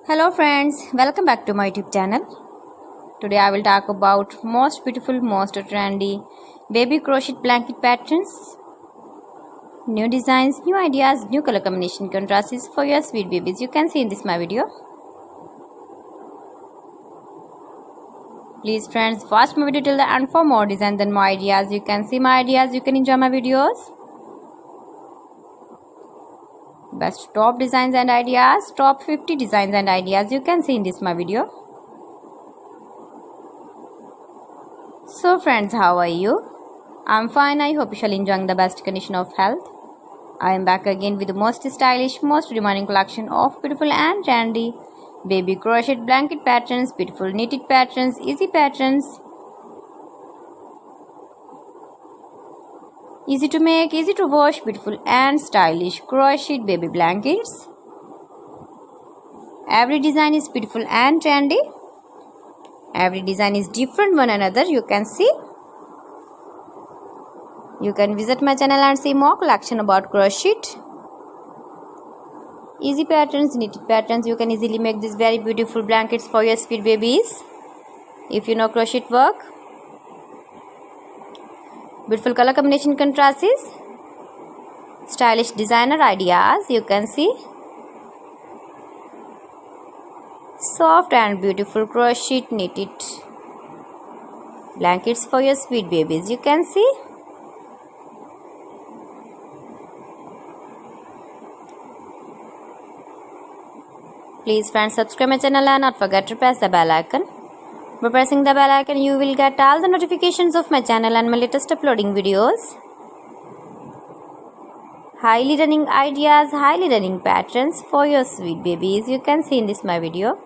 Hello friends, welcome back to my YouTube channel. Today I will talk about most beautiful, most trendy baby crochet blanket patterns. New designs, new ideas, new color combination contrasts for your sweet babies. You can see in this my video. Please friends, watch my video till the end for more designs and more ideas. You can see my ideas, you can enjoy my videos. Best top designs and ideas, top 50 designs and ideas you can see in this my video. So friends, how are you? I'm fine. I hope you shall enjoying the best condition of health. I am back again with the most stylish, most demanding collection of beautiful and trendy baby crochet blanket patterns, beautiful knitted patterns, easy patterns. Easy to make, easy to wash, beautiful and stylish crocheted baby blankets. Every design is beautiful and trendy. Every design is different one another. You can see. You can visit my channel and see more collection about crochet. Easy patterns, knitted patterns. You can easily make these very beautiful blankets for your sweet babies. If you know crochet work. Beautiful color combination contrasts, stylish designer ideas you can see, soft and beautiful crochet knitted blankets for your sweet babies you can see. Please friends, subscribe my channel and not forget to press the bell icon. By pressing the bell icon, you will get all the notifications of my channel and my latest uploading videos. Highly running ideas, highly running patterns for your sweet babies. You can see in this my video.